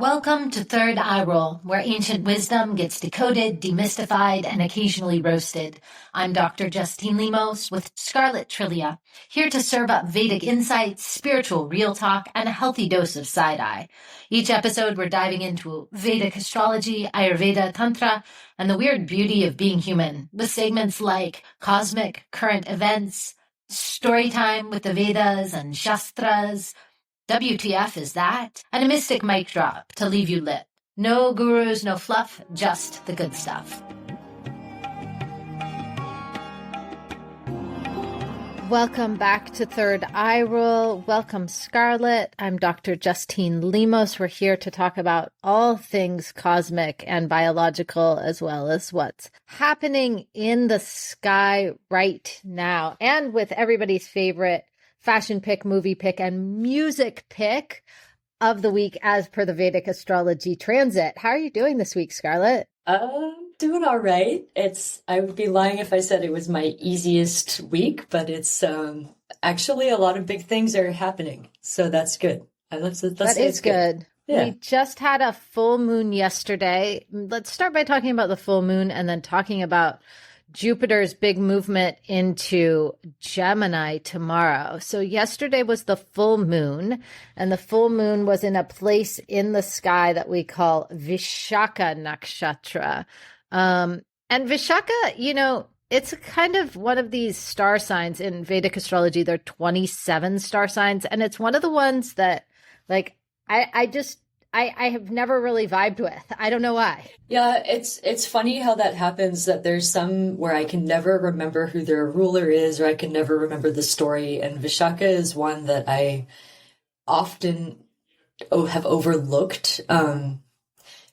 Welcome to Third Eye Roll, where ancient wisdom gets decoded, demystified, and occasionally roasted. I'm Dr. Justine Lemos with Scarlet Trillia, here to serve up Vedic insights, spiritual real talk, and a healthy dose of side-eye. Each episode, we're diving into Vedic astrology, Ayurveda, Tantra, and the weird beauty of being human, with segments like cosmic, current events, Storytime with the Vedas and Shastras, WTF is that? And a mystic mic drop to leave you lit. No gurus, no fluff, just the good stuff. Welcome back to Third Eye Roll. Welcome, Scarlet. I'm Dr. Justine Lemos. We're here to talk about all things cosmic and biological, as well as what's happening in the sky right now. And with everybody's favorite fashion pick, movie pick, and music pick of the week as per the Vedic astrology transit. How are you doing this week, Scarlett? Doing all right. I would be lying if I said it was my easiest week, but it's actually a lot of big things are happening. So that's good. That is good. Yeah. We just had a full moon yesterday. Let's start by talking about the full moon and then talking about Jupiter's big movement into Gemini tomorrow. So yesterday was the full moon, and the full moon was in a place in the sky that we call Vishakha Nakshatra. And Vishakha, it's kind of one of these star signs in Vedic astrology. There are 27 star signs, and it's one of the ones that, I have never really vibed with. I don't know why. Yeah, it's funny how that happens, that there's some where I can never remember who their ruler is, or I can never remember the story. And Vishakha is one that I often have overlooked.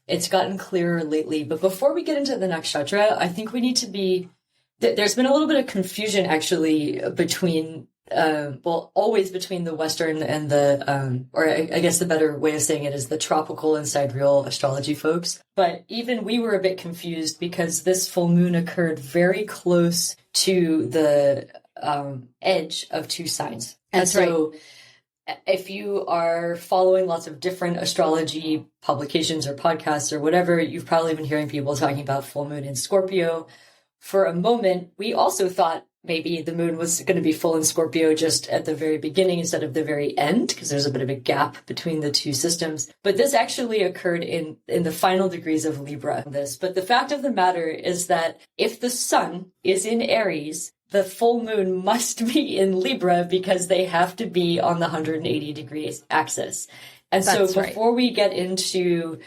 It's gotten clearer lately. But before we get into the nakshatra, I think we need to there's been a little bit of confusion actually between always between the Western and I guess the better way of saying it is the tropical and sidereal astrology folks. But even we were a bit confused because this full moon occurred very close to the edge of two signs. That's and so right. If you are following lots of different astrology publications or podcasts or whatever, you've probably been hearing people talking about full moon in Scorpio. For a moment, we also thought maybe the moon was going to be full in Scorpio just at the very beginning instead of the very end, because there's a bit of a gap between the two systems. But this actually occurred in the final degrees of Libra. But the fact of the matter is that if the sun is in Aries, the full moon must be in Libra because they have to be on the 180 degrees axis. And That's so before we get into,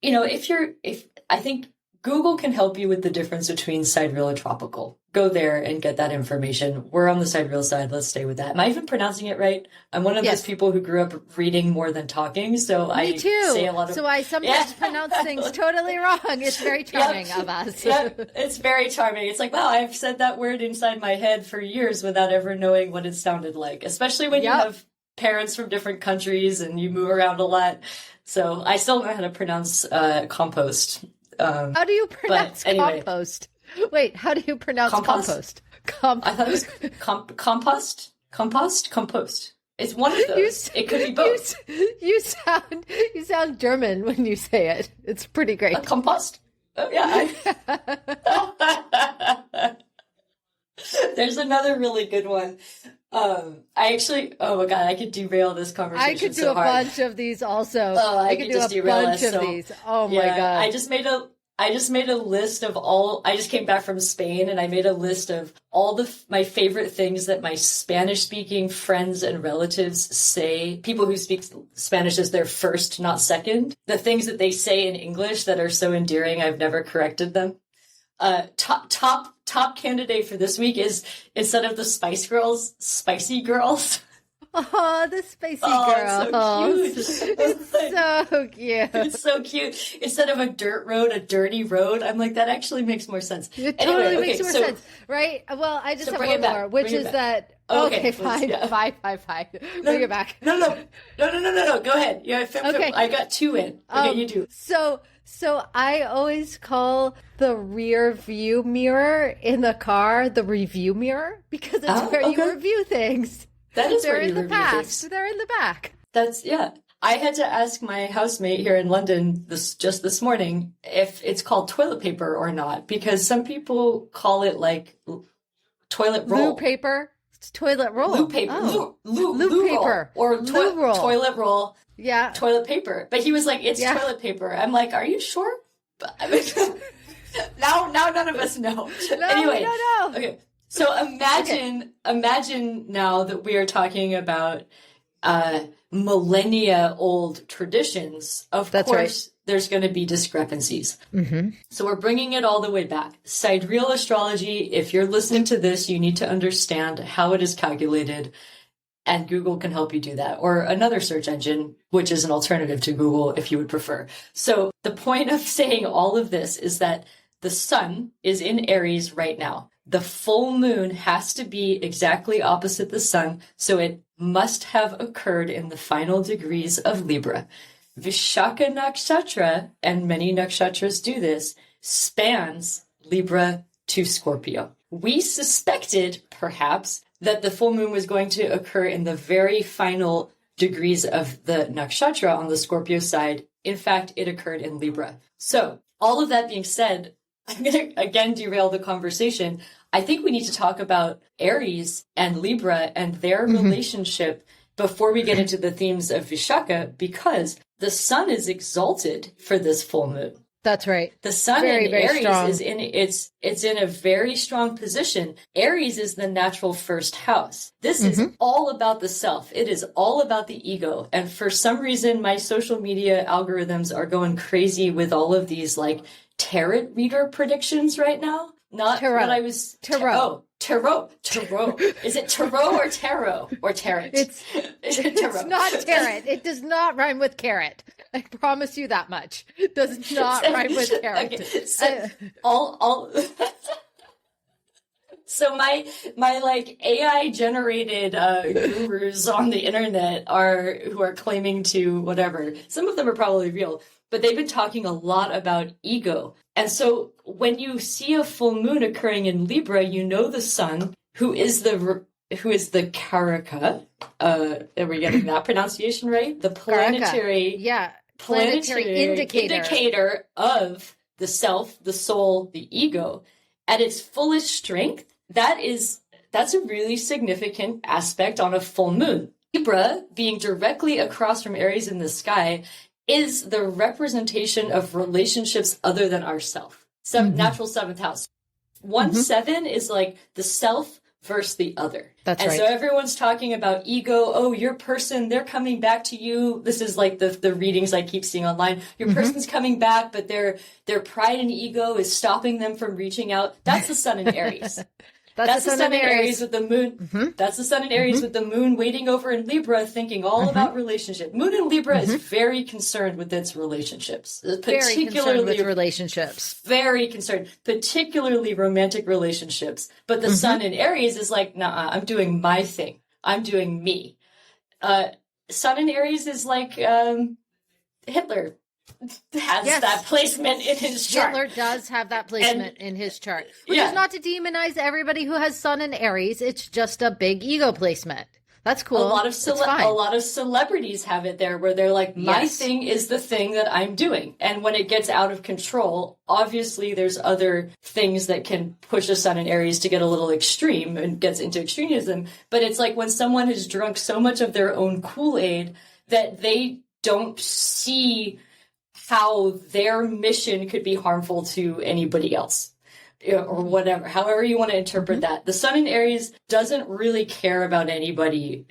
I think Google can help you with the difference between sidereal and tropical. Go there and get that information. We're on the sidereal side. Let's stay with that. Am I even pronouncing it right? I'm one of those people who grew up reading more than talking, so Me too. Say a lot of... So I sometimes pronounce things totally wrong. It's very charming of us. It's very charming. It's like, wow, I've said that word inside my head for years without ever knowing what it sounded like, especially when you have parents from different countries and you move around a lot. So I still know how to pronounce compost. How do you pronounce compost? Wait, how do you pronounce compost? I thought it was compost. Compost. It's one of those. It could be both. You sound German when you say it. It's pretty great. Compost. Oh yeah. There's another really good one. Oh my God, I could derail this conversation. I could do a bunch of these also. Oh, I could do a bunch of these. Oh my God. I just made a list of I just came back from Spain and I made a list of all my favorite things that my Spanish speaking friends and relatives say, people who speak Spanish as their first, not second, the things that they say in English that are so endearing, I've never corrected them. Top candidate for this week is, instead of the Spice Girls, Spicy Girls. Oh, the spicy girl. It's so cute. It's so cute. It's so cute. Instead of a dirt road, a dirty road. I'm like, that actually makes more sense. It totally makes more sense, right? Well, I just have one more, which is that. Okay, fine. Bye. Bring it back. No. Go ahead. Yeah, okay. I got two in. Okay, you do. So I always call the rear view mirror in the car the review mirror because it's where you review things. That is They're where you in the review past. things. They're in the back. That's, yeah. I had to ask my housemate here in London this morning if it's called toilet paper or not, because some people call it like toilet roll. Loo paper? It's toilet roll. Loo paper. Oh. Loo paper. Roll. Or Loo roll. toilet roll. Yeah. Toilet paper. But he was like, it's toilet paper. I'm like, are you sure? Now none of us know. No, anyway, we don't know. Okay. So imagine now that we are talking about millennia old traditions. Of course, there's going to be discrepancies. Mm-hmm. So we're bringing it all the way back. Sidereal astrology, if you're listening to this, you need to understand how it is calculated, and Google can help you do that, or another search engine, which is an alternative to Google if you would prefer. So the point of saying all of this is that the sun is in Aries right now. The full moon has to be exactly opposite the sun, so it must have occurred in the final degrees of Libra. Vishakha Nakshatra, and many nakshatras do this, spans Libra to Scorpio. We suspected, perhaps, that the full moon was going to occur in the very final degrees of the nakshatra on the Scorpio side. In fact, it occurred in Libra. So, all of that being said, I'm going to again derail the conversation. I think we need to talk about Aries and Libra and their relationship before we get into the themes of Vishakha, because the sun is exalted for this full moon. That's right. The sun very, in very Aries strong. is it's in a very strong position. Aries is the natural first house. This is all about the self. It is all about the ego. And for some reason, my social media algorithms are going crazy with all of these like tarot reader predictions right now. Not tarot. what I was tarot. Tarot. Is it tarot or tarot or tarot? It's not tarot. It does not rhyme with carrot. I promise you that much. It does not rhyme with carrot. Okay. So all So my like AI generated gurus on the internet who are claiming to whatever. Some of them are probably real, but they've been talking a lot about ego. And so when you see a full moon occurring in Libra, you know the sun, who is the Karaka. Are we getting that pronunciation right? The planetary, planetary indicator of the self, the soul, the ego, at its fullest strength. That's a really significant aspect on a full moon. Libra, being directly across from Aries in the sky, is the representation of relationships other than ourself. Natural seventh house. 1-7 is like the self versus the other. That's and right. So everyone's talking about ego. Oh, your person, they're coming back to you. This is like the readings I keep seeing online. Your person's coming back, but their pride and ego is stopping them from reaching out. That's the sun in Aries. That's the sun in Aries with the moon. That's the sun in Aries with the moon waiting over in Libra, thinking all about relationship. Moon in Libra is very concerned with its relationships, Very concerned with relationships. Very concerned, particularly romantic relationships. But the sun in Aries is like, nah, I'm doing my thing. I'm doing me. Sun in Aries is like Hitler. Has that placement in his chart. Hitler does have that placement in his chart. Which is not to demonize everybody who has sun in Aries. It's just a big ego placement. That's cool. A lot of celebrities have it there where they're like, my thing is the thing that I'm doing. And when it gets out of control, obviously there's other things that can push a sun in Aries to get a little extreme and gets into extremism. But it's like when someone has drunk so much of their own Kool-Aid that they don't see how their mission could be harmful to anybody else or whatever, however you want to interpret that. The sun in Aries doesn't really care about anybody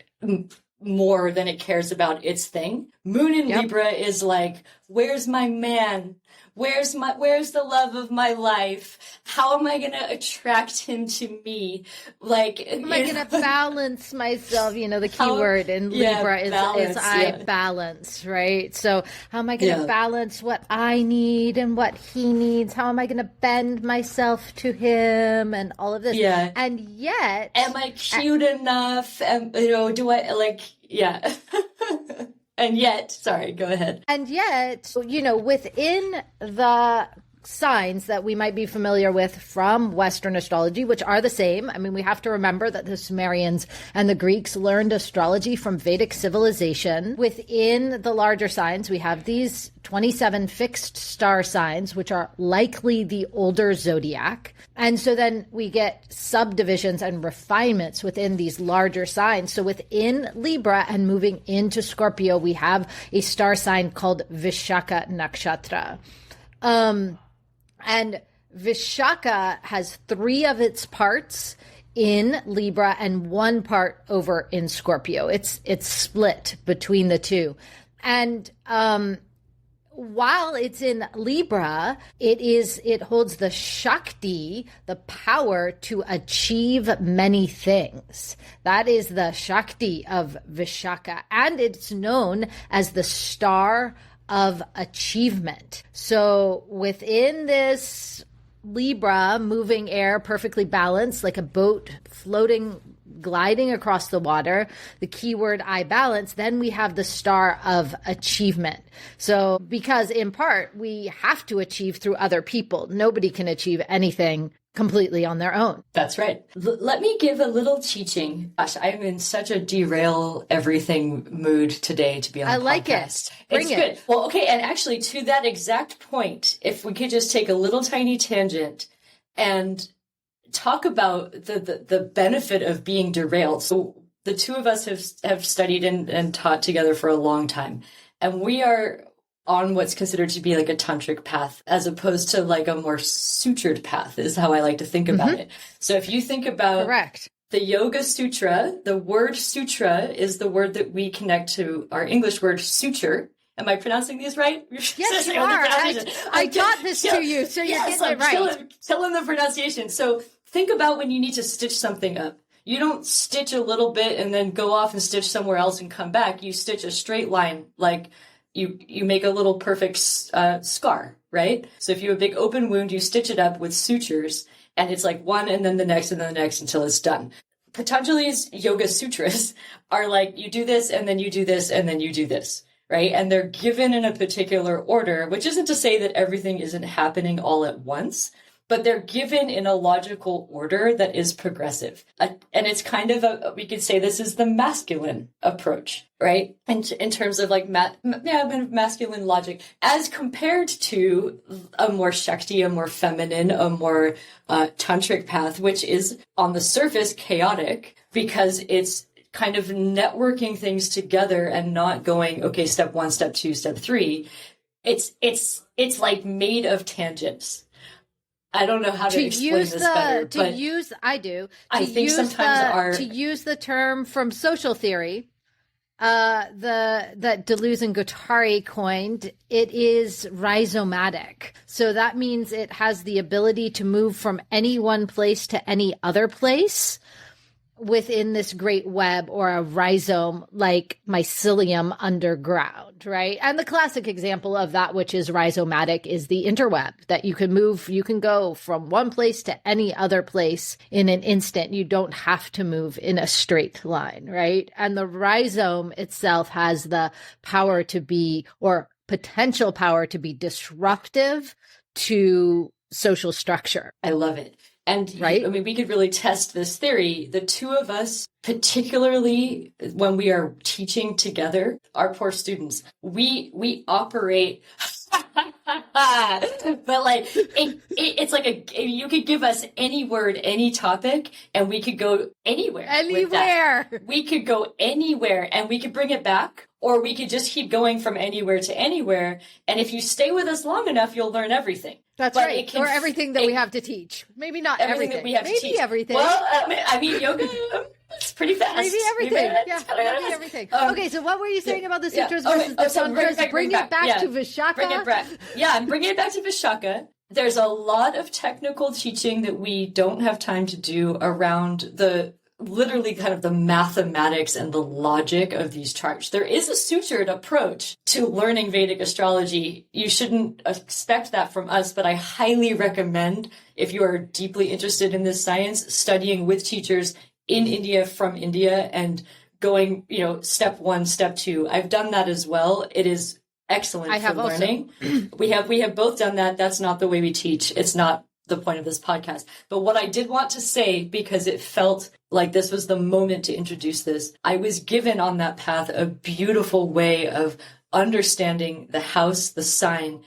more than it cares about its thing. Moon in Libra is like, where's my man? Where's the love of my life? How am I going to attract him to me? Like, how am I going to balance myself? You know, the key word in Libra is I balance, right? So how am I going to balance what I need and what he needs? How am I going to bend myself to him and all of this? Yeah. And yet, am I cute enough? And, do I like, And yet, sorry, go ahead. And yet, within the signs that we might be familiar with from Western astrology, which are the same. I mean, we have to remember that the Sumerians and the Greeks learned astrology from Vedic civilization. Within the larger signs, we have these 27 fixed star signs, which are likely the older zodiac. And so then we get subdivisions and refinements within these larger signs. So within Libra and moving into Scorpio, we have a star sign called Vishakha Nakshatra. And Vishakha has 3 of its parts in Libra and 1 part over in Scorpio. It's split between the two. And while it's in Libra, it holds the Shakti, the power to achieve many things. That is the Shakti of Vishakha. And it's known as the star of achievement. So within this Libra, moving air, perfectly balanced, like a boat floating, gliding across the water, the keyword I balance, then we have the star of achievement. So because in part, we have to achieve through other people. Nobody can achieve anything completely on their own. That's right. Let me give a little teaching. Gosh, I'm in such a derail everything mood today to be on the podcast. I like it. It's good. Well, okay. And actually to that exact point, if we could just take a little tiny tangent and talk about the benefit of being derailed. So the two of us have studied and taught together for a long time. And we are on what's considered to be like a tantric path, as opposed to like a more sutured path, is how I like to think about it. So if you think about the Yoga Sutra, the word sutra is the word that we connect to our English word suture. Am I pronouncing these right? Yes, you are. I taught this to you, so you're getting it right. Killing the pronunciation. So think about when you need to stitch something up. You don't stitch a little bit and then go off and stitch somewhere else and come back. You stitch a straight line, like you make a little perfect scar, right? So if you have a big open wound, you stitch it up with sutures, and it's like one and then the next and then the next until it's done. Patanjali's Yoga Sutras are like, you do this and then you do this and then you do this, right? And they're given in a particular order, which isn't to say that everything isn't happening all at once, but they're given in a logical order that is progressive. And it's kind of we could say this is the masculine approach, right? And in terms of like, masculine logic, as compared to a more Shakti, a more feminine, a more tantric path, which is on the surface chaotic because it's kind of networking things together and not going, okay, step 1, step 2, step 3. It's like made of tangents. I don't know how to explain this better, but I do. I think sometimes to use the term from social theory, that Deleuze and Guattari coined, it is rhizomatic. So that means it has the ability to move from any one place to any other place within this great web, or a rhizome like mycelium underground, right? And the classic example of that, which is rhizomatic, is the interweb, that you can go from one place to any other place in an instant. You don't have to move in a straight line, right? And the rhizome itself has the power to be, or potential power to be, disruptive to social structure. I love it. And right? I mean, we could really test this theory. The two of us, particularly when we are teaching together, our poor students, we operate, but like, it's like you could give us any word, any topic, and we could go anywhere. Anywhere. We could go anywhere and we could bring it back, or we could just keep going from anywhere to anywhere. And if you stay with us long enough, you'll learn everything. That's right. Or everything that we have to teach. Maybe not everything. That we have maybe to teach. Everything. Well, I mean, yoga, it's pretty fast. Maybe everything. Maybe everything. Okay, so what were you saying about the sutras versus the tantras? Bring it back to Vishakha. Bring it back. Yeah, I'm bringing it back to Vishakha. There's a lot of technical teaching that we don't have time to do around literally kind of the mathematics and the logic of these charts. There is a sutured approach to learning Vedic astrology. You shouldn't expect that from us, but I highly recommend, if you are deeply interested in this science, studying with teachers in India, from India, and going, step 1, step 2. I've done that as well. It is excellent I have for learning. We have both done that. That's not the way we teach. It's not the point of this podcast. But what I did want to say, because it felt like this was the moment to introduce this, I was given on that path a beautiful way of understanding the house, the sign,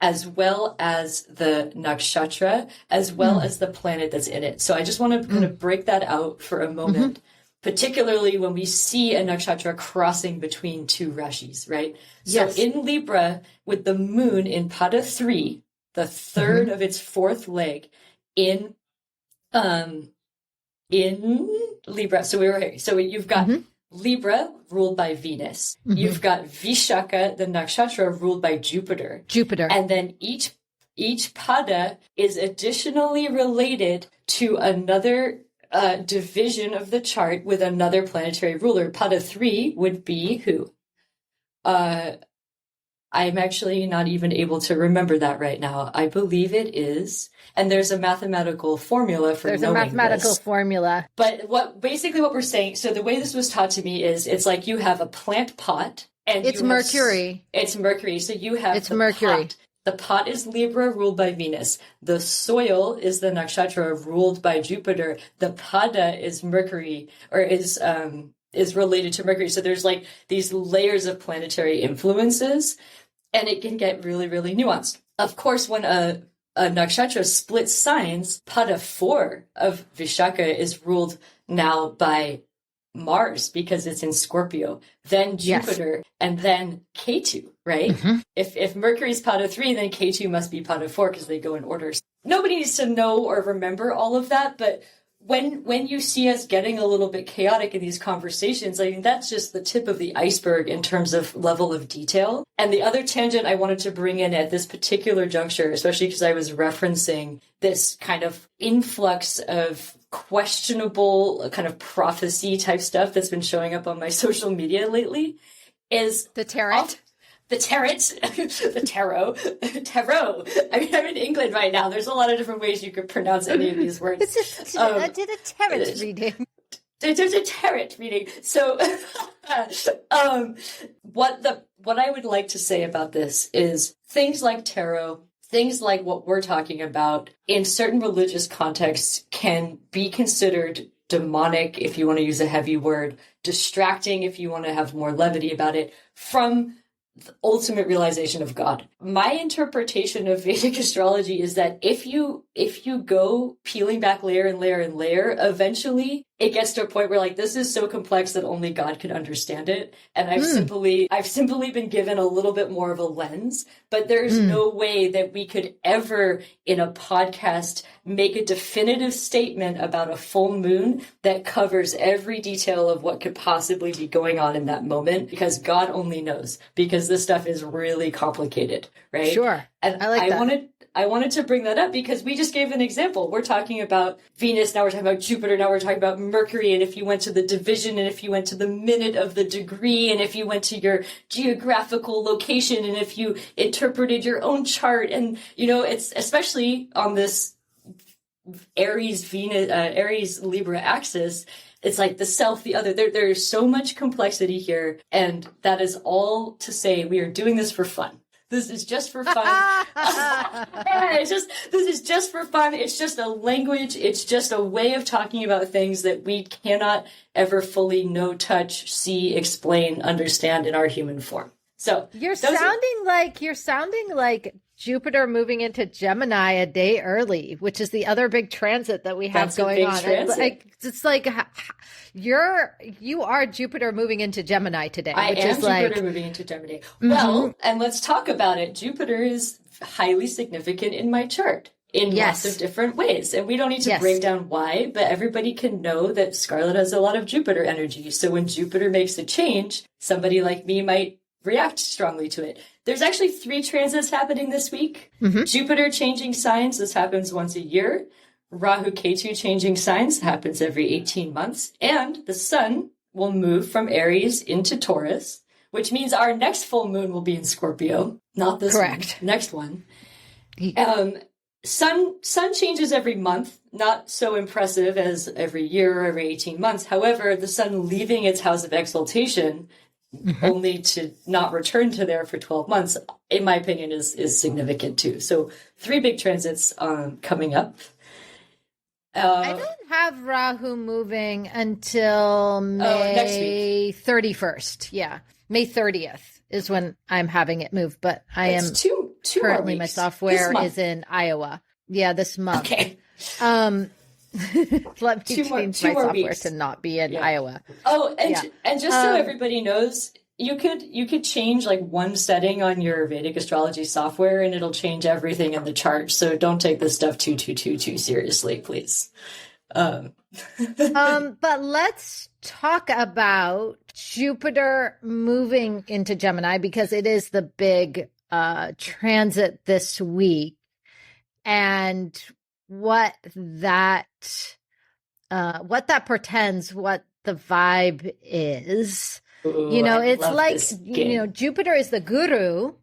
as well as the nakshatra, as well as the planet that's in it. So I just want to kind of break that out for a moment, particularly when we see a nakshatra crossing between two rashis, right? Yes. So in Libra, with the moon in Pada 3, the third of its fourth leg in Libra. So you've got Libra ruled by Venus. You've got Vishakha, the nakshatra, ruled by Jupiter. And then each pada is additionally related to another division of the chart with another planetary ruler. Pada 3 would be who? I'm actually not even able to remember that right now. I believe it is, and there's a mathematical formula for knowing this. There's a mathematical formula. But what we're saying, so the way this was taught to me is, it's like you have a plant pot, and it's Mercury. It's Mercury. So you have the Mercury. Pot. The pot is Libra, ruled by Venus. The soil is the nakshatra, ruled by Jupiter. The pada is Mercury, or is related to Mercury. So there's like these layers of planetary influences, and it can get really, really nuanced. Of course, when a nakshatra splits signs, pada 4 of Vishakha is ruled now by Mars because it's in Scorpio, then Jupiter, and then Ketu, right? If Mercury's pada 3, then Ketu must be pada 4 because they go in orders. Nobody needs to know or remember all of that, but when you see us getting a little bit chaotic in these conversations, I mean, that's just the tip of the iceberg in terms of level of detail. And the other tangent I wanted to bring in at this particular juncture, especially because I was referencing this kind of influx of questionable kind of prophecy type stuff that's been showing up on my social media lately, is the tarot. The tarot. I mean, I'm in England right now. There's a lot of different ways you could pronounce any of these words. I did a tarot reading. There's a tarot reading. So, what I would like to say about this is things like tarot, things like what we're talking about in certain religious contexts can be considered demonic, if you want to use a heavy word, distracting, if you want to have more levity about it, from the ultimate realization of God. My interpretation of Vedic astrology is that if you go peeling back layer and layer and layer, eventually it gets to a point where, like, this is so complex that only God can understand it. And I've simply been given a little bit more of a lens, but there's no way that we could ever in a podcast make a definitive statement about a full moon that covers every detail of what could possibly be going on in that moment, because God only knows, because this stuff is really complicated, right? Sure. And I wanted to bring that up because we just gave an example. We're talking about Venus, now we're talking about Jupiter, now we're talking about Mercury, and if you went to the division, and if you went to the minute of the degree, and if you went to your geographical location, and if you interpreted your own chart, and, you know, it's especially on this Aries Libra axis, it's like the self, the other. There's so much complexity here, and that is all to say we are doing this for fun. This is just for fun. This is just for fun. It's just a language. It's just a way of talking about things that we cannot ever fully know, touch, see, explain, understand in our human form. So you're sounding like Jupiter moving into Gemini a day early, which is the other big transit that we have going on. It's like you are Jupiter moving into Gemini today. I am Jupiter moving into Gemini. Well, and let's talk about it. Jupiter is highly significant in my chart in lots of different ways. And we don't need to break down why, but everybody can know that Scarlett has a lot of Jupiter energy. So when Jupiter makes a change, somebody like me might react strongly to it. There's actually 3 transits happening this week. Jupiter changing signs, this happens once a year. Rahu Ketu changing signs happens every 18 months. And the sun will move from Aries into Taurus, which means our next full moon will be in Scorpio. Not this one, next one. Sun changes every month, not so impressive as every year or every 18 months. However, the sun leaving its house of exaltation only to not return to there for 12 months, in my opinion, is significant too. So 3 big transits coming up. I don't have Rahu moving until May 31st. Yeah. May 30th is when I'm having it move, but I am two currently my software is in Iowa. Yeah, this month. Okay. Let me change my software to not be in Iowa. Oh, and just so everybody knows, you could change like one setting on your Vedic astrology software and it'll change everything in the chart. So don't take this stuff too seriously, please. But let's talk about Jupiter moving into Gemini because it is the big transit this week, and what that portends, what the vibe is. Ooh, it's like, Jupiter is the guru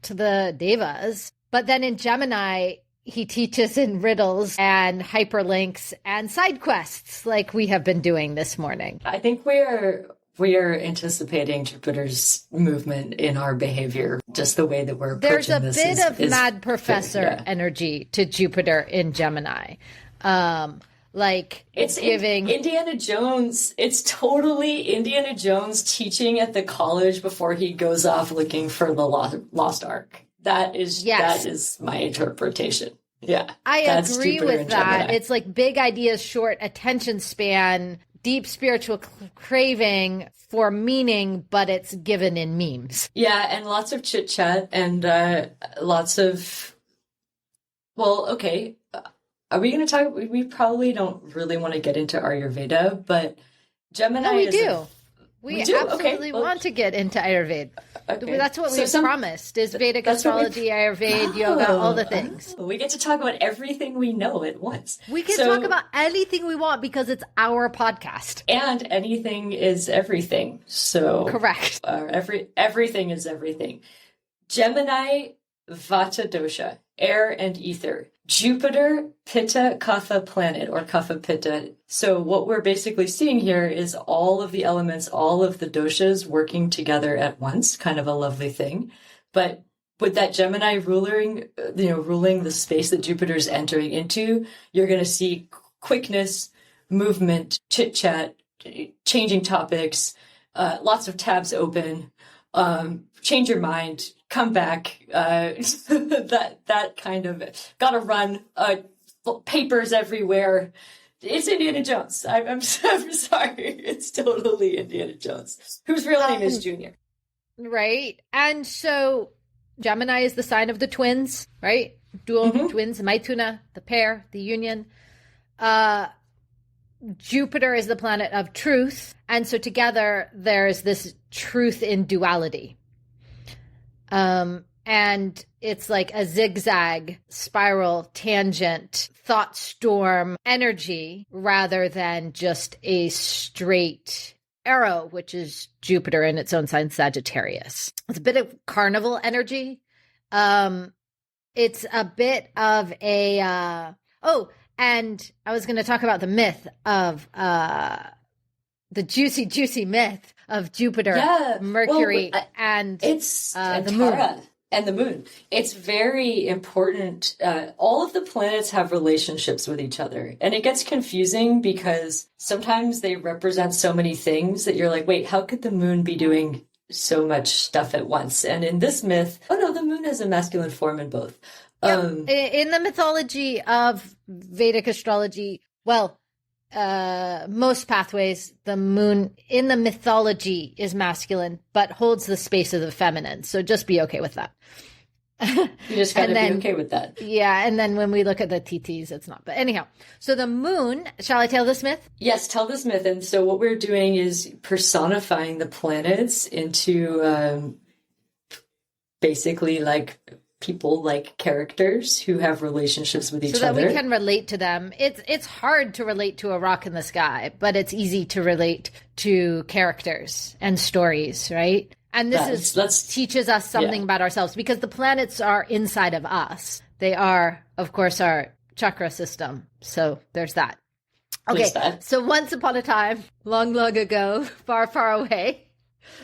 to the devas, but then in Gemini, he teaches in riddles and hyperlinks and side quests like we have been doing this morning. I think we are anticipating Jupiter's movement in our behavior, just the way that we're approaching this. There's a bit of mad professor energy to Jupiter in Gemini. Like it's giving Indiana Jones. It's totally Indiana Jones teaching at the college before he goes off looking for the lost Ark. That is my interpretation. Yeah, I agree with that. Gemini. It's like big ideas, short attention span, deep spiritual craving for meaning, but it's given in memes. Yeah, and lots of chit chat and lots of. Well, okay. Are we going to talk? We probably don't really want to get into Ayurveda, but Gemini. No, we do. We absolutely want to get into Ayurveda. Okay. That's what we promised, is Vedic astrology, Ayurveda, yoga, all the things. We get to talk about everything we know at once. We can talk about anything we want because it's our podcast. And anything is everything. So correct. Everything is everything. Gemini, Vata dosha, air and ether. Jupiter, Pitta, Kapha planet, or Kapha Pitta. So what we're basically seeing here is all of the elements, all of the doshas working together at once, kind of a lovely thing. But with that Gemini ruling the space that Jupiter's entering into, you're going to see quickness, movement, chit chat, changing topics, lots of tabs open, change your mind, come back, that kind of, gotta run, papers everywhere. It's Indiana Jones. I'm sorry. It's totally Indiana Jones, whose real name is Junior. Right. And so Gemini is the sign of the twins, right? Dual twins, Maituna, the pair, the union. Jupiter is the planet of truth. And so together there's this truth in duality. And it's like a zigzag, spiral, tangent, thought storm energy rather than just a straight arrow, which is Jupiter in its own sign, Sagittarius. It's a bit of carnival energy. It's a bit of a, and I was going to talk about the myth of, the juicy myth of Jupiter, Mercury, and it's the moon. And the moon. It's very important. All of the planets have relationships with each other. And it gets confusing because sometimes they represent so many things that you're like, wait, how could the moon be doing so much stuff at once? And in this myth, the moon has a masculine form in both. In the mythology of Vedic astrology, most pathways, the moon in the mythology is masculine, but holds the space of the feminine. So just be okay with that. You just got to be okay with that. Yeah. And then when we look at the TTs, it's not. But anyhow, so the moon, shall I tell this myth? Yes, tell this myth. And so what we're doing is personifying the planets into basically like people, like characters who have relationships with each other. So that we can relate to them. It's hard to relate to a rock in the sky, but it's easy to relate to characters and stories, right? And this teaches us something about ourselves because the planets are inside of us. They are, of course, our chakra system. So there's that. Okay, so once upon a time, long, long ago, far, far away,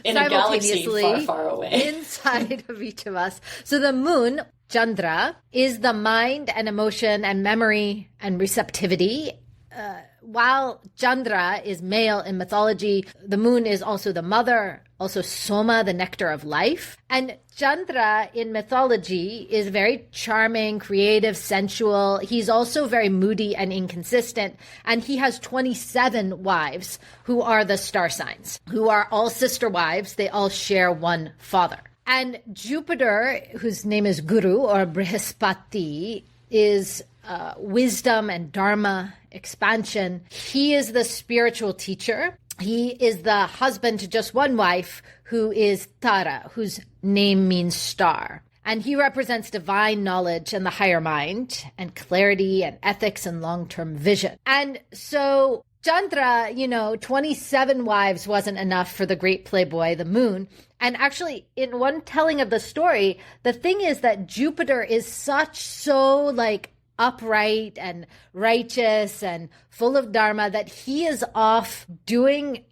in a galaxy far, far away. Inside of each of us. So the moon, Chandra, is the mind and emotion and memory and receptivity. While Chandra is male in mythology, the moon is also the mother, also Soma, the nectar of life. And Chandra in mythology is very charming, creative, sensual. He's also very moody and inconsistent. And he has 27 wives who are the star signs, who are all sister wives. They all share one father. And Jupiter, whose name is Guru or Brihaspati, is wisdom and dharma expansion. He is the spiritual teacher. He is the husband to just one wife, who is Tara, whose name means star. And he represents divine knowledge and the higher mind and clarity and ethics and long-term vision. And so Chandra, 27 wives wasn't enough for the great playboy, the moon. And actually, in one telling of the story, the thing is that Jupiter is so upright and righteous and full of dharma that he is off doing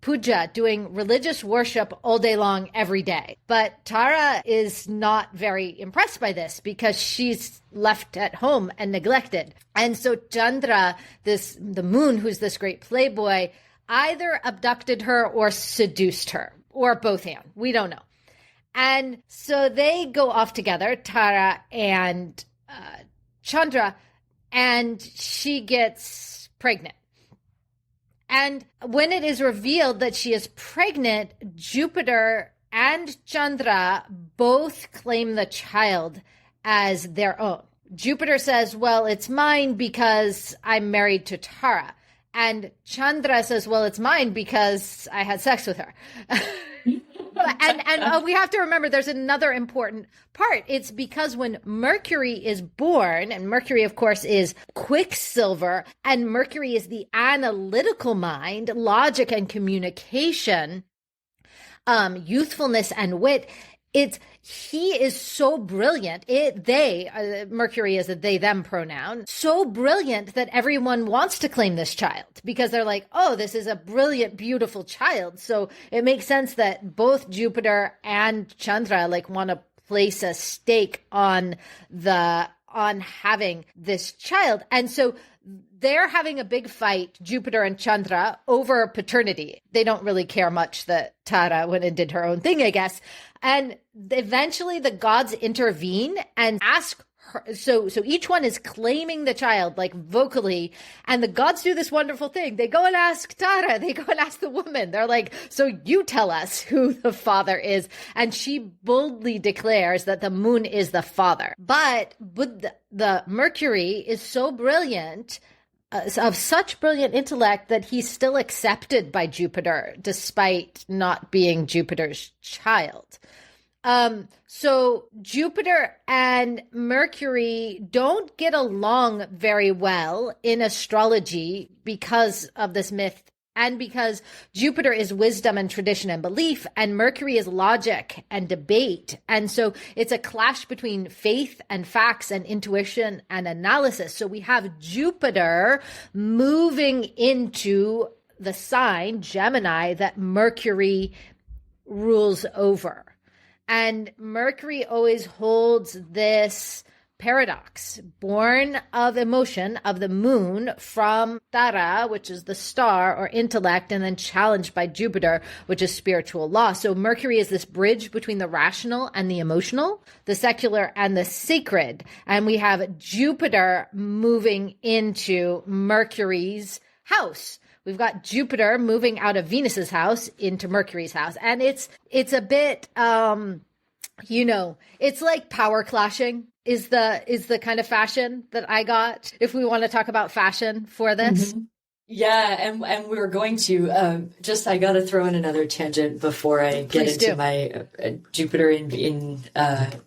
puja, doing religious worship all day long every day. But Tara is not very impressed by this because she's left at home and neglected. And so Chandra, the moon, who's this great playboy, either abducted her or seduced her, or both hands. We don't know. And so they go off together, Tara and Chandra, and she gets pregnant. And when it is revealed that she is pregnant, Jupiter and Chandra both claim the child as their own. Jupiter says, well, it's mine because I'm married to Tara. And Chandra says, well, it's mine because I had sex with her. And we have to remember there's another important part. It's because when Mercury is born, and Mercury, of course, is Quicksilver, and Mercury is the analytical mind, logic and communication, youthfulness and wit. He is so brilliant. Mercury is a they, them pronoun, so brilliant that everyone wants to claim this child because they're like, oh, this is a brilliant, beautiful child. So it makes sense that both Jupiter and Chandra want to place a stake on having this child. And so they're having a big fight, Jupiter and Chandra, over paternity. They don't really care much that Tara went and did her own thing, I guess. And eventually the gods intervene and ask her. So each one is claiming the child, vocally. And the gods do this wonderful thing. They go and ask Tara. They go and ask the woman. They're like, so you tell us who the father is. And she boldly declares that the moon is the father. But the Mercury is so brilliant, of such brilliant intellect, that he's still accepted by Jupiter despite not being Jupiter's child. So Jupiter and Mercury don't get along very well in astrology because of this myth, and because Jupiter is wisdom and tradition and belief, and Mercury is logic and debate. And so it's a clash between faith and facts and intuition and analysis. So we have Jupiter moving into the sign, Gemini, that Mercury rules over. And Mercury always holds this paradox, born of emotion of the moon from Tara, which is the star or intellect, and then challenged by Jupiter, which is spiritual law. So Mercury is this bridge between the rational and the emotional, the secular and the sacred. And we have Jupiter moving into Mercury's house. We've got Jupiter moving out of Venus's house into Mercury's house. And it's a bit, it's like power clashing is the kind of fashion that I got, if we want to talk about fashion for this. Mm-hmm. Yeah. And we were going to, I got to throw in another tangent before I get into my Jupiter in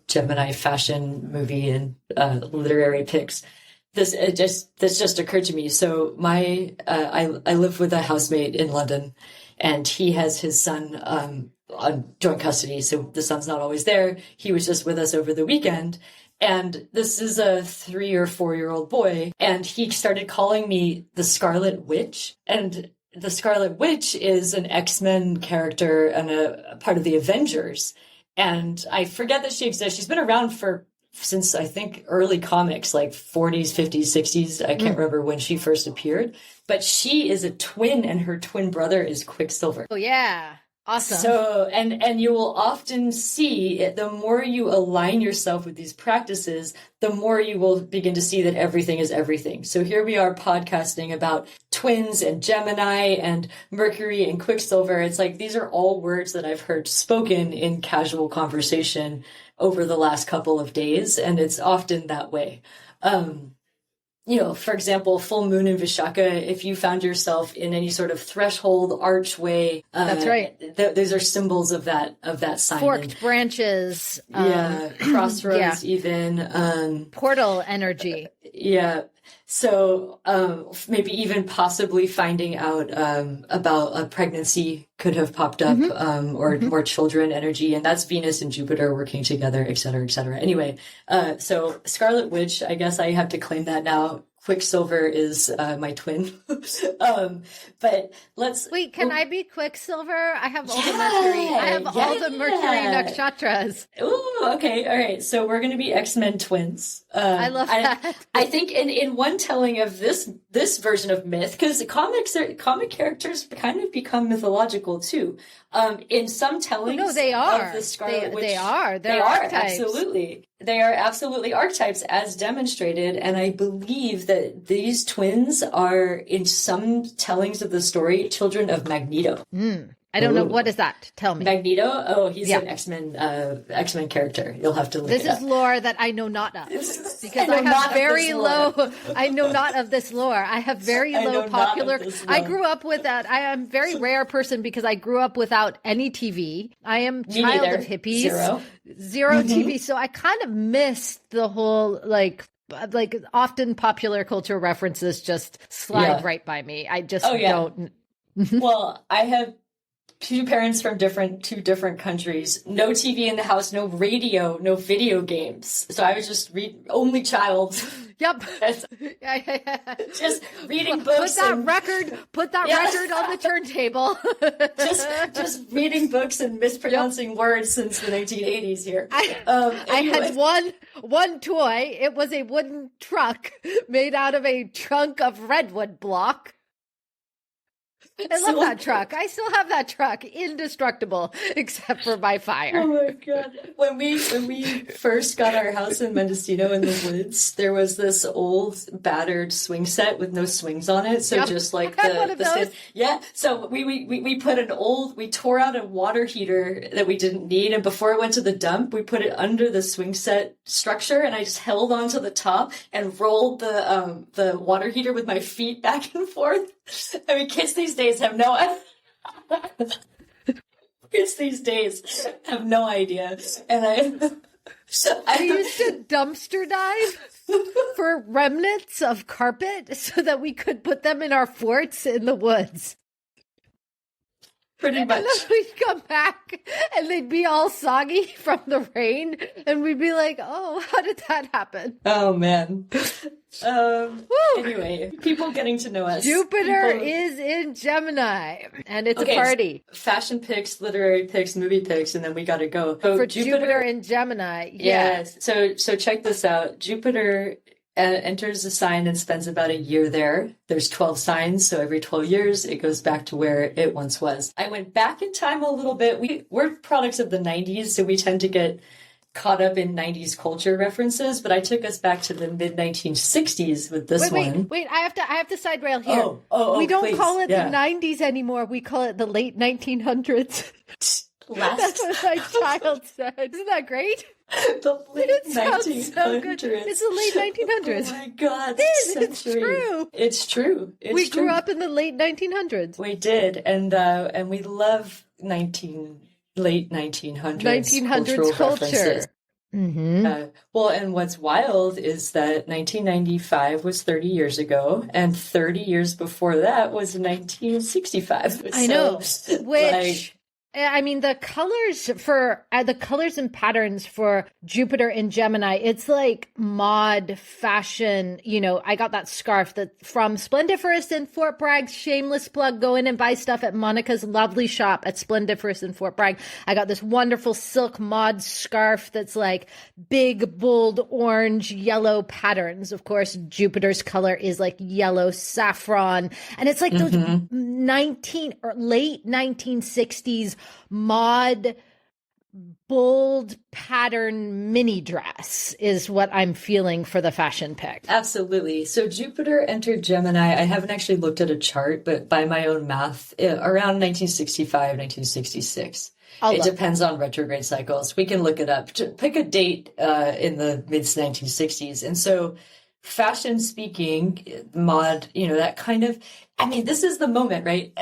Gemini fashion movie and literary picks. This just occurred to me. So I live with a housemate in London, and he has his son on joint custody, so the son's not always there. He was just with us over the weekend, and this is a 3 or 4 year old boy, and he started calling me the Scarlet Witch, and the Scarlet Witch is an X-Men character and a part of the Avengers. And I forget that she exists. She's been around since I think early comics, like 40s, 50s, 60s. I can't remember when she first appeared. But she is a twin, and her twin brother is Quicksilver. Oh, yeah. Awesome. So, and you will often see it, the more you align yourself with these practices, the more you will begin to see that everything is everything. So here we are podcasting about twins and Gemini and Mercury and Quicksilver. It's like, these are all words that I've heard spoken in casual conversation over the last couple of days. And it's often that way. For example, full moon in Vishakha, if you found yourself in any sort of threshold, archway, that's right. Those are symbols of that sign. Forked branches. Crossroads, even. Portal energy. Yeah. So maybe even possibly finding out about a pregnancy could have popped up, or more children energy, and that's Venus and Jupiter working together, et cetera, et cetera. Anyway, so Scarlet Witch, I guess I have to claim that now. Quicksilver is my twin. But let's... Wait, can I be Quicksilver? I have all the Mercury. I have all the Mercury nakshatras. Ooh, okay. All right. So we're going to be X-Men twins. I love that. I think in one telling of this version of myth, because comic characters kind of become mythological too. In some tellings they are. Of the Scarlet Witch. They are. They are, absolutely. They are absolutely archetypes as demonstrated. And I believe that these twins are, in some tellings of the story, children of Magneto. I don't know. What is that? Tell me. Magneto? Oh, he's an X-Men character. You'll have to look This it up. is lore that I know not of. Because I have very low... I know not of this lore. I have very low popular... I grew up with that. I am a very rare person because I grew up without any TV. I am child of hippies. Zero TV. So I kind of missed the whole, like often popular culture references just slide right by me. I just don't... Well, I have two parents from two different countries, no TV in the house, no radio, no video games. So I was just only child. Yep. Just reading books. Put that record on the turntable. just reading books and mispronouncing words since the 1980s here. I had one toy. It was a wooden truck made out of a trunk of redwood block. I love that truck. I still have that truck, indestructible, except for by fire. Oh my God. When we first got our house in Mendocino in the woods, there was this old battered swing set with no swings on it. So just like So we tore out a water heater that we didn't need. And before it went to the dump, we put it under the swing set structure. And I just held onto the top and rolled the water heater with my feet back and forth. I mean, kids these days have no idea. And I used to dumpster dive for remnants of carpet so that we could put them in our forts in the woods. Pretty much. And then we'd come back and they'd be all soggy from the rain. And we'd be like, oh, how did that happen? Oh, man. Anyway, people getting to know us. Jupiter is in Gemini, and it's a party. Fashion picks, literary picks, movie picks, and then we got to go. So for Jupiter in Gemini. Yes. So check this out. Jupiter enters the sign and spends about a year there. There's 12 signs, so every 12 years it goes back to where it once was. I went back in time a little bit. We're products of the 90s, so we tend to get caught up in 90s culture references, but I took us back to the mid-1960s with this one. Wait, I have to side rail here. We don't call it the 90s anymore. We call it the late 1900s. That's what my child said. Isn't that great? The late 1900s. So good. It's the late 1900s. Oh my God. It's true. It's true. We grew up in the late 1900s. We did. And we love late 1900s culture. Mm-hmm. Well, and what's wild is that 1995 was 30 years ago, and 30 years before that was 1965. I know. Which I mean, the colors and patterns for Jupiter in Gemini, it's like mod fashion. I got that scarf from Splendiferous in Fort Bragg. Shameless plug. Go in and buy stuff at Monica's lovely shop at Splendiferous in Fort Bragg. I got this wonderful silk mod scarf that's like big, bold, orange, yellow patterns. Of course, Jupiter's color is like yellow saffron. And it's like those late 1960s mod bold pattern mini dress is what I'm feeling for the fashion pick. Absolutely. So Jupiter entered Gemini. I haven't actually looked at a chart, but by my own math, around 1965, 1966. It depends on retrograde cycles. We can look it up. Pick a date in the mid 1960s. And so fashion speaking, mod, that kind of, this is the moment, right?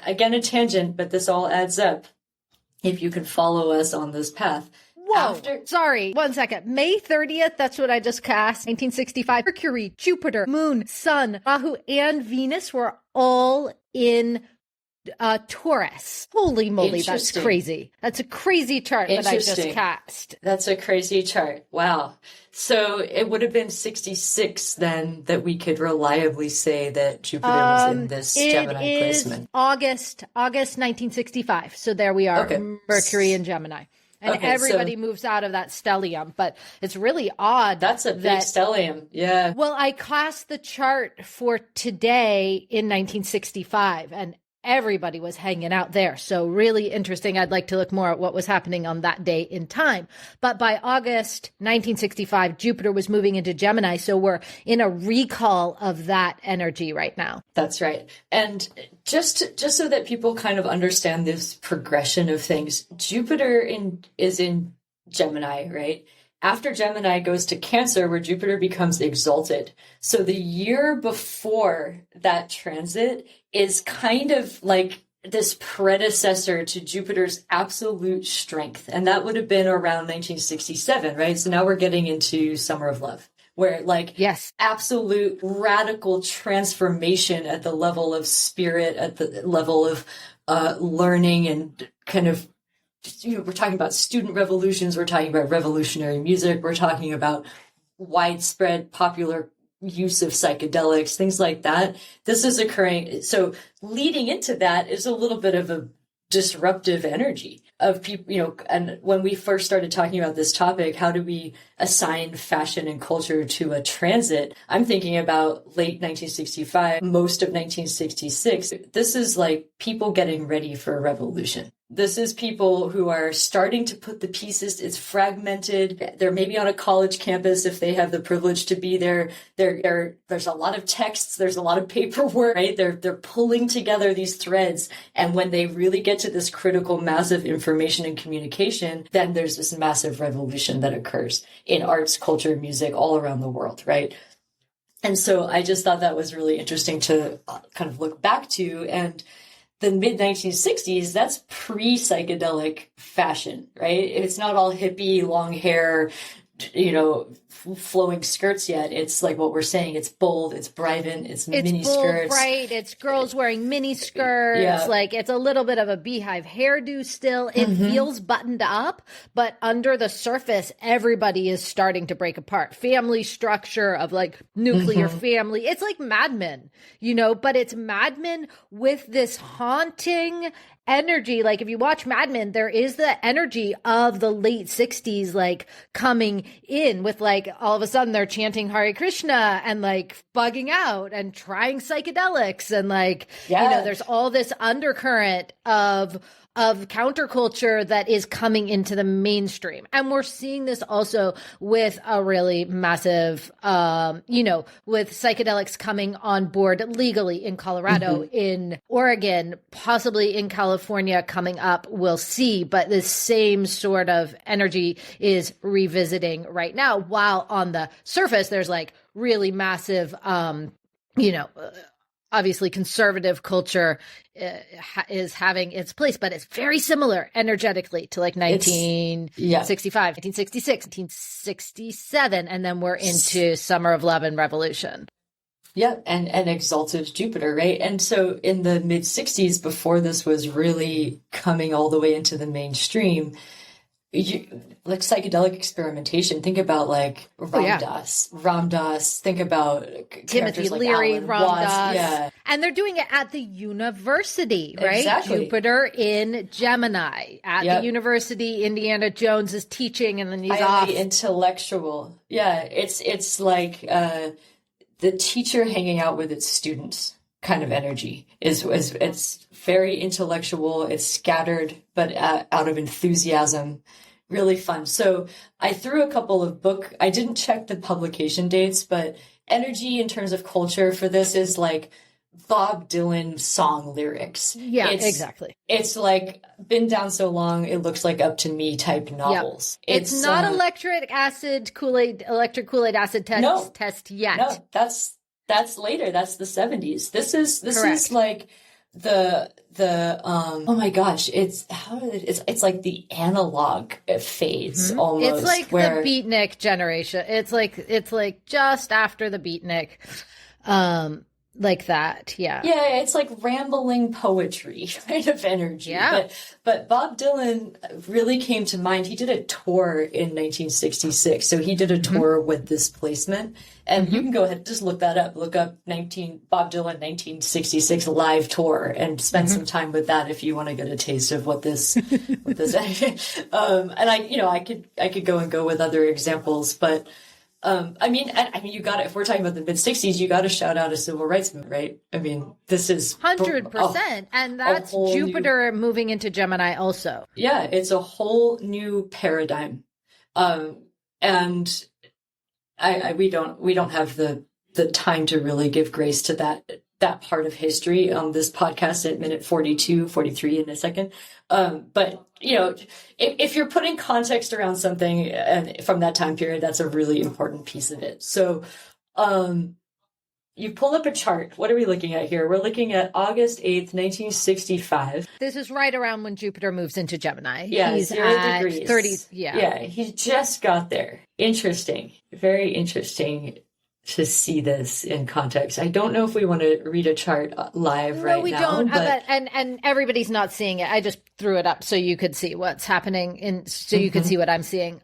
Again, a tangent, but this all adds up if you can follow us on this path. Whoa, sorry, 1 second. May 30th, that's what I just cast. 1965, Mercury, Jupiter, Moon, Sun, Rahu, and Venus were all in Taurus. Holy moly, that's crazy. That's a crazy chart that I just cast. That's a crazy chart. Wow. So it would have been 66 then that we could reliably say that Jupiter was in this Gemini placement. August 1965. So there we are, okay. Mercury in Gemini. And everybody moves out of that stellium, but it's really odd. That's a big stellium. Yeah. Well, I cast the chart for today in 1965, and everybody was hanging out there. So really interesting. I'd like to look more at what was happening on that day in time. But by August 1965, Jupiter was moving into Gemini. So we're in a recall of that energy right now. That's right. And just so that people kind of understand this progression of things, Jupiter is in Gemini, right? After Gemini goes to Cancer, where Jupiter becomes exalted. So the year before that transit is kind of like this predecessor to Jupiter's absolute strength. And that would have been around 1967, right? So now we're getting into Summer of Love, where absolute radical transformation at the level of spirit, at the level of learning and kind of, we're talking about student revolutions, we're talking about revolutionary music, we're talking about widespread popular use of psychedelics, things like that. This is occurring. So leading into that is a little bit of a disruptive energy of people, and when we first started talking about this topic, how do we assign fashion and culture to a transit? I'm thinking about late 1965, most of 1966. This is like people getting ready for a revolution. This is people who are starting to put the pieces. It's fragmented. They're maybe on a college campus if they have the privilege to be there. There's a lot of texts. There's a lot of paperwork, right? They're pulling together these threads. And when they really get to this critical mass of information and communication, then there's this massive revolution that occurs in arts, culture, music, all around the world, right? And so I just thought that was really interesting to kind of look back to. And the mid 1960s, that's pre-psychedelic fashion, right? It's not all hippie, long hair, flowing skirts yet. It's like what we're saying. It's bold, it's bright, it's mini bold, skirts. Bright. It's girls wearing mini skirts. Yeah. Like it's a little bit of a beehive hairdo still. It feels buttoned up, but under the surface, everybody is starting to break apart. Family structure of like nuclear family. It's like Mad Men, but it's Mad Men with this haunting energy. Like if you watch Mad Men, there is the energy of the late 60s, like coming in with like all of a sudden they're chanting Hare Krishna and like bugging out and trying psychedelics. And like, there's all this undercurrent of counterculture that is coming into the mainstream. And we're seeing this also with a really massive, with psychedelics coming on board legally in Colorado, in Oregon, possibly in California coming up, we'll see. But the same sort of energy is revisiting right now, while on the surface, there's like really massive, obviously conservative culture is having its place, but it's very similar energetically to like 1965, 1966, 1967, and then we're into Summer of Love and Revolution. Yeah, and exalted Jupiter, right? And so in the mid 60s, before this was really coming all the way into the mainstream, like psychedelic experimentation. Think about like Ramdas. Think about Timothy like Leary, Alan Ramdas. Watts. Yeah. And they're doing it at the university, right? Exactly. Jupiter in Gemini at the university. Indiana Jones is teaching, and then he's off. Intellectual. Yeah, it's like the teacher hanging out with its students kind of energy is it's very intellectual. It's scattered, but out of enthusiasm. Really fun. So I threw a couple of I didn't check the publication dates, but energy in terms of culture for this is like Bob Dylan song lyrics. Yeah, exactly. It's like been down so long, it looks like Up to Me type novels. Yep. It's not electric Kool-Aid acid test yet. No, that's later. That's the 70s. This is like the oh my gosh, it's like the analog phase almost. It's like the beatnik generation. It's like just after the beatnik. Like that, yeah. Yeah, it's like rambling poetry kind of energy. Yeah. But Bob Dylan really came to mind. He did a tour in 1966. So he did a tour with this placement. And you can go ahead and just look that up. Look up Bob Dylan 1966 live tour and spend some time with that if you want to get a taste of what this and I could go with other examples, but I mean, you got it. If we're talking about the mid 60s, you got to shout out a civil rights movement, right? I mean, this is 100%. And that's Jupiter moving into Gemini also. Yeah, it's a whole new paradigm. And we don't have the time to really give grace to that part of history on this podcast at minute 42, 43 in a second. But if you're putting context around something from that time period, that's a really important piece of it. So, you pull up a chart. What are we looking at here? We're looking at August 8th, 1965. This is right around when Jupiter moves into Gemini. Yeah, he's 0 at degrees. 30. Yeah. Yeah, he just got there. Interesting. Very interesting to see this in context. I don't know if we want to read a chart live right now. No, we don't. But... And everybody's not seeing it. I just threw it up so you could see what's happening so you could see what I'm seeing.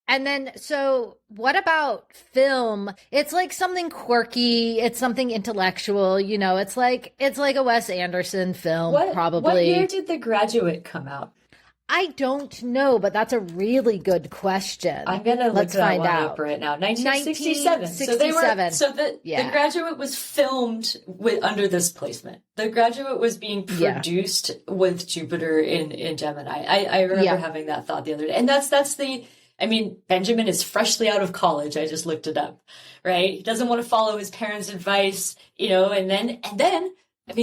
And then, so what about film? It's like something quirky. It's something intellectual. It's like a Wes Anderson film, probably. What year did The Graduate come out? I don't know, but that's a really good question. I'm going to look that one up right now. 1967. The Graduate was filmed under this placement. The Graduate was being produced with Jupiter in Gemini. I remember having that thought the other day. And Benjamin is freshly out of college. I just looked it up, right? He doesn't want to follow his parents' advice, and then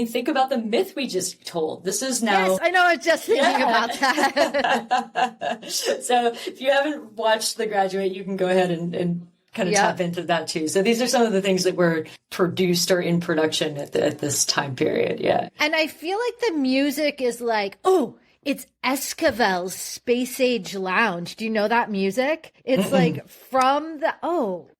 think about the myth we just told. This is now... Yes, I know. I was just thinking about that. So if you haven't watched The Graduate, you can go ahead and kind of tap into that too. So these are some of the things that were produced or in production at this time period. Yeah. And I feel like the music is like, it's Esquivel's Space Age Lounge. Do you know that music? It's like from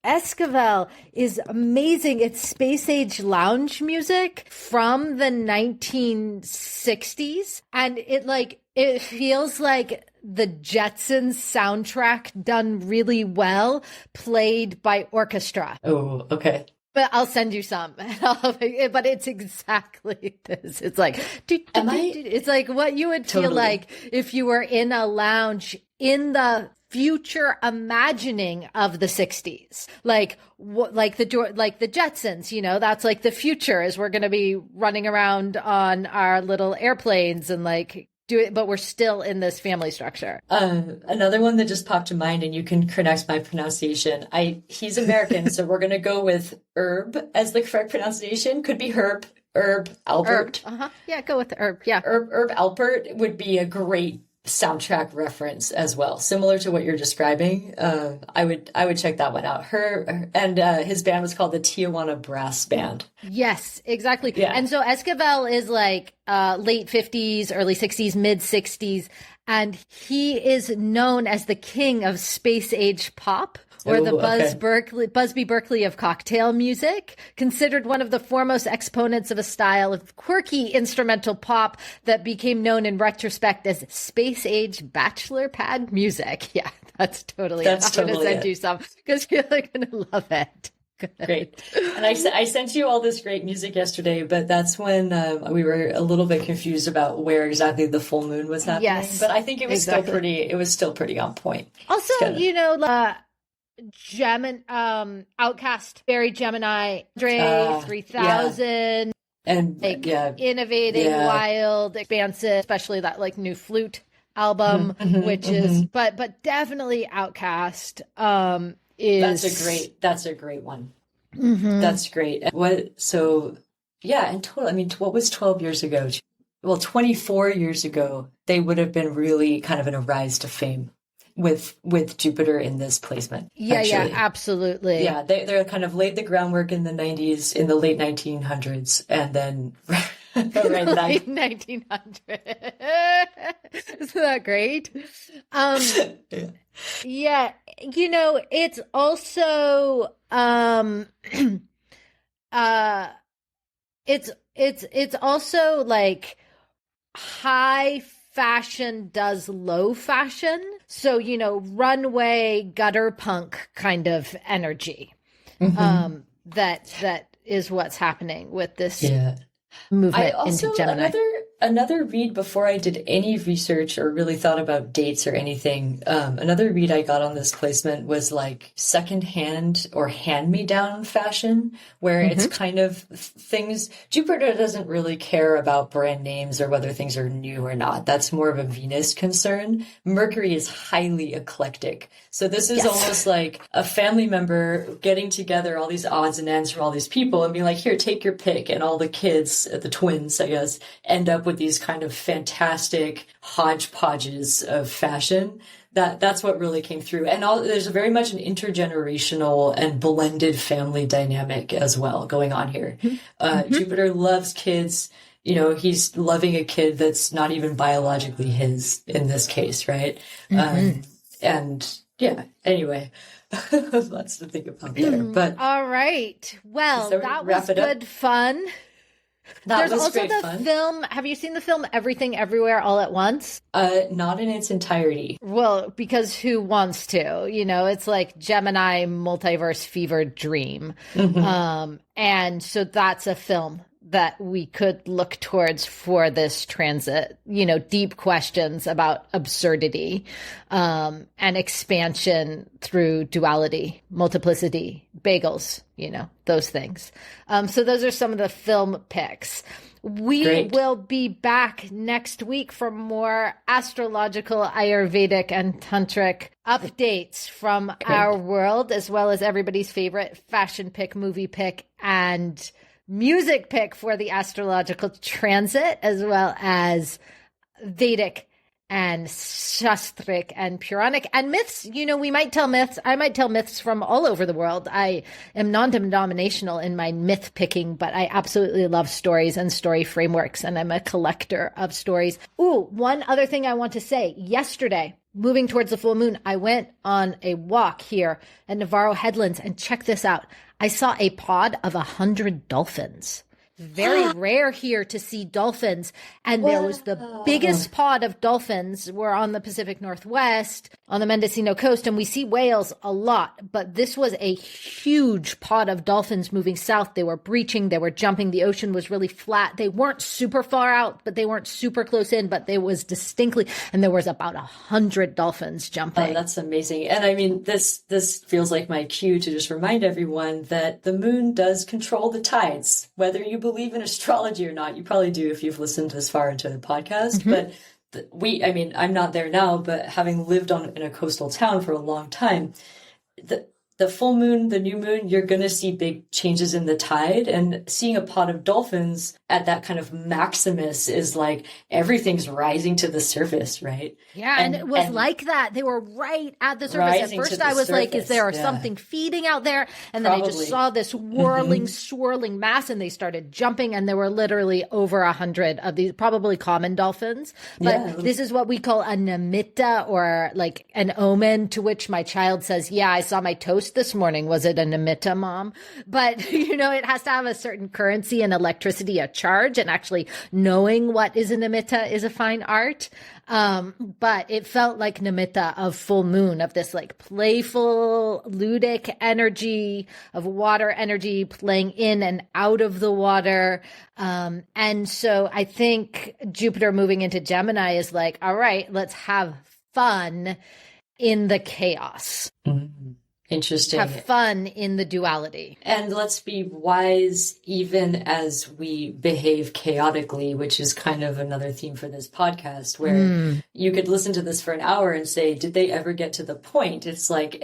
Esquivel is amazing. It's Space Age Lounge music from the 1960s. And it feels like the Jetsons soundtrack done really well, played by orchestra. Oh, okay. But I'll send you some. But it's exactly this. It's like, it's like what you would feel like if you were in a lounge in the future imagining of the 60s. Like the Jetsons, that's like the future is we're going to be running around on our little airplanes and do it, but we're still in this family structure. Another one that just popped to mind, and you can correct my pronunciation. He's American, so we're going to go with Herb as the correct pronunciation. Could be Herb Alpert. Yeah, go with Herb. Yeah. Herb Alpert would be a great soundtrack reference as well, similar to what you're describing. I would check that one out. His band was called the Tijuana Brass Band. Yes, exactly. Yeah. And so Esquivel is like late 50s, early 60s, mid 60s. and he is known as the king of space age pop, or the Busby Berkeley of cocktail music, considered one of the foremost exponents of a style of quirky instrumental pop that became known in retrospect as space age bachelor pad music. Yeah, that's totally it. I'm going to send you some because you're going to love it. Great. And I sent you all this great music yesterday, but that's when we were a little bit confused about where exactly the full moon was happening. Yes, but I think it was still pretty on point. Also, Gemini, Outcast, very Gemini, Dre 3000, and innovating, wild, expansive, especially that like new flute album, which is, but definitely Outcast. That's a great one. That's great. And totally. I mean, what was 12 years ago? Well, 24 years ago, they would have been really kind of in a rise to fame with Jupiter in this placement. Yeah, absolutely. Yeah, they're kind of laid the groundwork in the 90s, in the late 1900s, and then late 1900s. Isn't that great? Yeah, it's also it's also like high fashion does low fashion. So, runway gutter punk kind of energy. That is what's happening with this movement into Gemini. Another read before I did any research or really thought about dates or anything. Another read I got on this placement was like secondhand or hand-me-down fashion, where it's kind of things. Jupiter doesn't really care about brand names or whether things are new or not. That's more of a Venus concern. Mercury is highly eclectic. So this is almost like a family member getting together all these odds and ends from all these people and being like, here, take your pick. And all the kids, the twins, I guess, end up with these kind of fantastic hodgepodges of fashion. That's what really came through. And there's very much an intergenerational and blended family dynamic as well going on here. Jupiter loves kids. He's loving a kid that's not even biologically his in this case, right? Anyway, lots to think about there. But all right. Well, that was good fun. There's also the film. Have you seen the film Everything Everywhere All at Once? Not in its entirety. Well, because who wants to? It's like Gemini multiverse fever dream. And so that's a film that we could look towards for this transit, deep questions about absurdity, and expansion through duality, multiplicity, bagels, those things. So those are some of the film picks. We will be back next week for more astrological, Ayurvedic, and tantric updates from our world, as well as everybody's favorite fashion pick, movie pick, and music pick for the astrological transit, as well as Vedic and Shastric and Puranic and myths. We might tell myths. I might tell myths from all over the world. I am non-denominational in my myth picking, but I absolutely love stories and story frameworks, and I'm a collector of stories. Ooh, one other thing I want to say. Yesterday, moving towards the full moon, I went on a walk here at Navarro Headlands, and check this out. I saw a pod of 100 dolphins. Very rare here to see dolphins. And there was the biggest pod of dolphins. We're on the Pacific Northwest, on the Mendocino coast, and we see whales a lot. But this was a huge pod of dolphins moving south. They were breaching. They were jumping. The ocean was really flat. They weren't super far out, but they weren't super close in. But there was distinctly, and there was about 100 dolphins jumping. Oh, that's amazing. And I mean, this feels like my cue to just remind everyone that the moon does control the tides, whether you believe in astrology or not. You probably do if you've listened this far into the podcast, but I'm not there now, but having lived in a coastal town for a long time, the full moon, the new moon, you're going to see big changes in the tide. And seeing a pod of dolphins at that kind of maximus is like everything's rising to the surface, right? Yeah, and it was like that. They were right at the surface. At first I was like, is there something feeding out there? And then I just saw this whirling, swirling mass, and they started jumping, and there were literally over 100 of these, probably common dolphins. But this is what we call a nimitta, or like an omen, to which my child says, yeah, I saw my toast this morning. Was it a nimitta, Mom? But, you know, it has to have a certain currency and electricity, a charge, and actually knowing what is a nimitta is a fine art. But it felt like nimitta of full moon, of this like playful, ludic energy, of water energy playing in and out of the water. And so I think Jupiter moving into Gemini is like, all right, let's have fun in the chaos. Mm-hmm. Interesting. Have fun in the duality. And let's be wise even as we behave chaotically, which is kind of another theme for this podcast, where you could listen to this for an hour and say, did they ever get to the point? It's like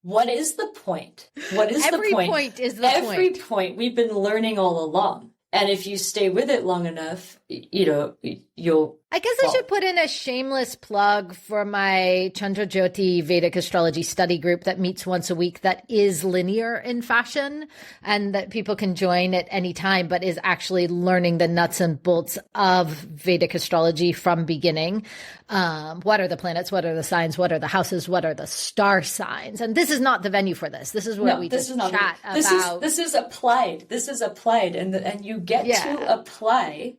what is the point? What is the point? Every point is the point. Every point we've been learning all along. And if you stay with it long enough, you know, you'll... I guess I should put in a shameless plug for my Chandra Jyoti Vedic astrology study group that meets once a week, that is linear in fashion, and that people can join at any time, but is actually learning the nuts and bolts of Vedic astrology from beginning. What are the planets? What are the signs? What are the houses? What are the star signs? And this is not the venue for this. This is where we just chat about. This is applied. This is applied, and you get to apply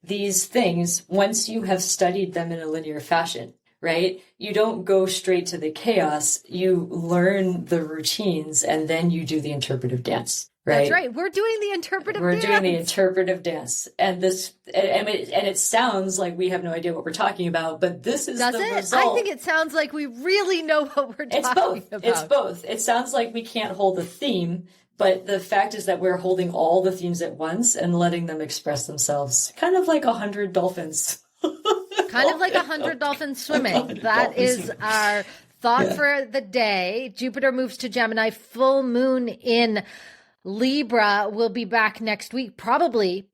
these things once you have studied them in a linear fashion, right? You don't go straight to the chaos. You learn the routines, and then you do the interpretive dance, right? That's right. We're doing the interpretive dance. We're doing the interpretive dance. And it sounds like we have no idea what we're talking about, but this is the result. I think it sounds like we really know what we're talking about. It's both. It sounds like we can't hold a theme, but the fact is that we're holding all the themes at once and letting them express themselves, kind of like 100 dolphins. Kind of like 100 dolphins swimming. That is our thought for the day. Jupiter moves to Gemini, full moon in Libra. We'll be back next week, probably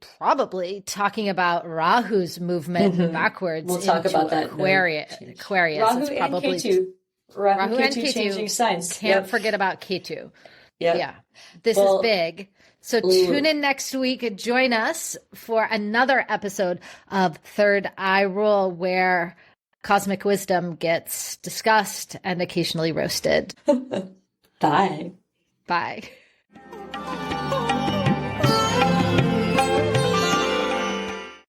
talking about Rahu's movement backwards. We'll talk about that. Aquarius. Rahu it's probably and Ketu. Rahu and Ketu changing signs. Can't forget about Ketu. Yep. Yeah. This is big. So tune in next week. Join us for another episode of Third Eye Rule, where cosmic wisdom gets discussed and occasionally roasted. Bye. Bye.